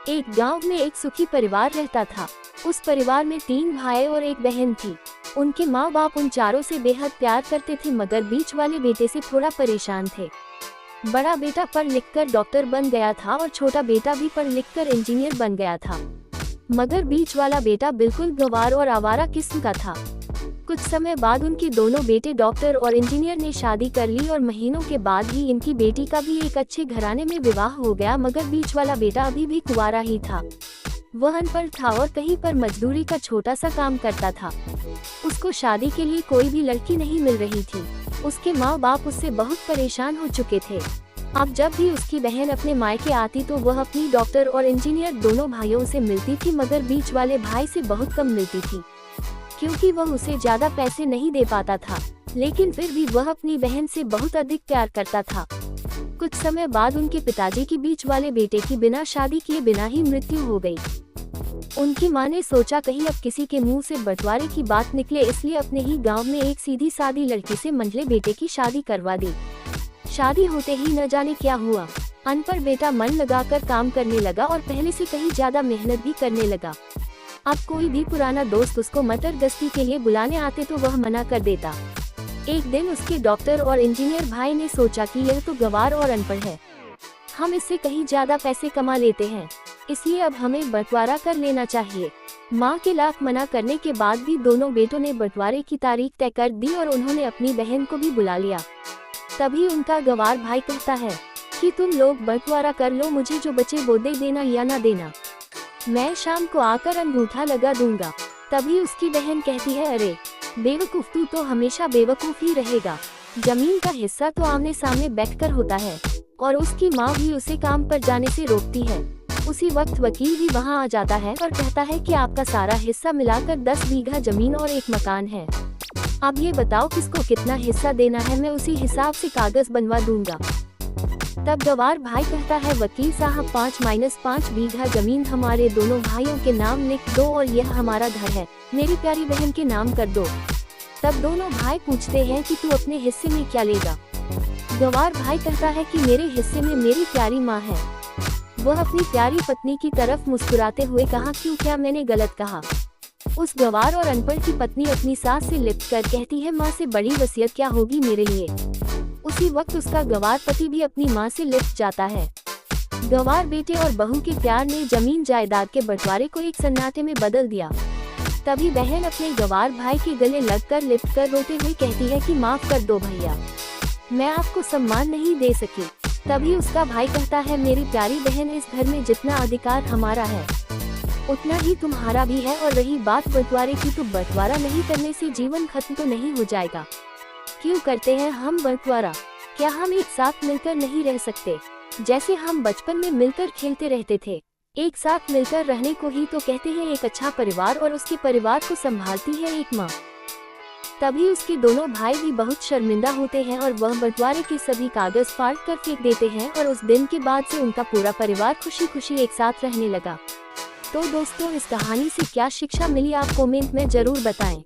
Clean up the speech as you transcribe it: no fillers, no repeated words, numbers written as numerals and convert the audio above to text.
एक गांव में एक सुखी परिवार रहता था। उस परिवार में 3 भाई और एक बहन थी। उनके माँ बाप उन चारों से बेहद प्यार करते थे, मगर बीच वाले बेटे से थोड़ा परेशान थे। बड़ा बेटा पढ़ लिखकर डॉक्टर बन गया था और छोटा बेटा भी पढ़ लिखकर इंजीनियर बन गया था, मगर बीच वाला बेटा बिल्कुल गंवार और आवारा किस्म का था। कुछ समय बाद उनके दोनों बेटे डॉक्टर और इंजीनियर ने शादी कर ली और महीनों के बाद ही इनकी बेटी का भी एक अच्छे घराने में विवाह हो गया, मगर बीच वाला बेटा अभी भी कुंवारा ही था। वह अनपढ़ था और कहीं पर मजदूरी का छोटा सा काम करता था। उसको शादी के लिए कोई भी लड़की नहीं मिल रही थी। उसके माँ बाप उससे बहुत परेशान हो चुके थे। अब जब भी उसकी बहन अपने मायके आती तो वह अपनी डॉक्टर और इंजीनियर दोनों भाइयों से मिलती थी, मगर बीच वाले भाई से बहुत कम मिलती थी, क्योंकि वह उसे ज्यादा पैसे नहीं दे पाता था। लेकिन फिर भी वह अपनी बहन से बहुत अधिक प्यार करता था। कुछ समय बाद उनके पिताजी की बीच वाले बेटे की बिना शादी किए बिना ही मृत्यु हो गई। उनकी माँ ने सोचा कहीं अब किसी के मुंह से बंटवारे की बात निकले, इसलिए अपने ही गांव में एक सीधी सादी लड़की से मंझले बेटे की शादी करवा दी। शादी होते ही न जाने क्या हुआ, अनपढ़ बेटा मन लगाकर काम करने लगा और पहले से कहीं ज्यादा मेहनत भी करने लगा। अब कोई भी पुराना दोस्त उसको मटर गश्ती के लिए बुलाने आते तो वह मना कर देता। एक दिन उसके डॉक्टर और इंजीनियर भाई ने सोचा कि यह तो गंवार और अनपढ़ है, हम इससे कहीं ज्यादा पैसे कमा लेते हैं, इसलिए अब हमें बंटवारा कर लेना चाहिए। माँ के लाख मना करने के बाद भी दोनों बेटों ने बंटवारे की तारीख तय कर दी और उन्होंने अपनी बहन को भी बुला लिया। तभी उनका गंवार भाई कहता है कि तुम लोग बंटवारा कर लो, मुझे जो बचे वो दे देना या ना देना, मैं शाम को आकर अंगूठा लगा दूंगा। तभी उसकी बहन कहती है, अरे बेवकूफ, तू तो हमेशा बेवकूफ ही रहेगा, जमीन का हिस्सा तो आमने सामने बैठकर होता है। और उसकी माँ भी उसे काम पर जाने से रोकती है। उसी वक्त वकील भी वहाँ आ जाता है और कहता है कि आपका सारा हिस्सा मिलाकर 10 बीघा जमीन और एक मकान है, अब ये बताओ किसको कितना हिस्सा देना है, मैं उसी हिसाब से कागज बनवा दूंगा। तब गंवार भाई कहता है, वकील साहब 5-5 बीघा जमीन हमारे दोनों भाइयों के नाम लिख दो और यह हमारा घर है, मेरी प्यारी बहन के नाम कर दो। तब दोनों भाई पूछते हैं कि तू अपने हिस्से में क्या लेगा। गंवार भाई कहता है कि मेरे हिस्से में मेरी प्यारी माँ है। वह अपनी प्यारी पत्नी की तरफ मुस्कुराते हुए कहा, क्यों, क्या मैंने गलत कहा। उस गंवार और अनपढ़ की पत्नी अपनी सास से लिपट कर कहती है, माँ से बड़ी वसीयत क्या होगी मेरे लिए। उसी वक्त उसका गंवार पति भी अपनी माँ से लिपट जाता है। गंवार बेटे और बहू के प्यार ने जमीन जायदाद के बंटवारे को एक सन्नाटे में बदल दिया। तभी बहन अपने गंवार भाई के गले लगकर लिपट कर रोते हुए कहती है कि माफ कर दो भैया, मैं आपको सम्मान नहीं दे सकी। तभी उसका भाई कहता है, मेरी प्यारी बहन, इस घर में जितना अधिकार हमारा है उतना ही तुम्हारा भी है, और रही बात बंटवारे की, तो बंटवारा नहीं करने से जीवन खत्म तो नहीं हो जाएगा। क्यों करते हैं हम बंटवारा? क्या हम एक साथ मिलकर नहीं रह सकते, जैसे हम बचपन में मिलकर खेलते रहते थे? एक साथ मिलकर रहने को ही तो कहते हैं एक अच्छा परिवार, और उसके परिवार को संभालती है एक माँ। तभी उसके दोनों भाई भी बहुत शर्मिंदा होते हैं और वह बंटवारे के सभी कागज फाड़ कर फेंक देते हैं, और उस दिन के बाद से उनका पूरा परिवार खुशी खुशी एक साथ रहने लगा। तो दोस्तों, इस कहानी से क्या शिक्षा मिली आप कमेंट में जरूर बताएं।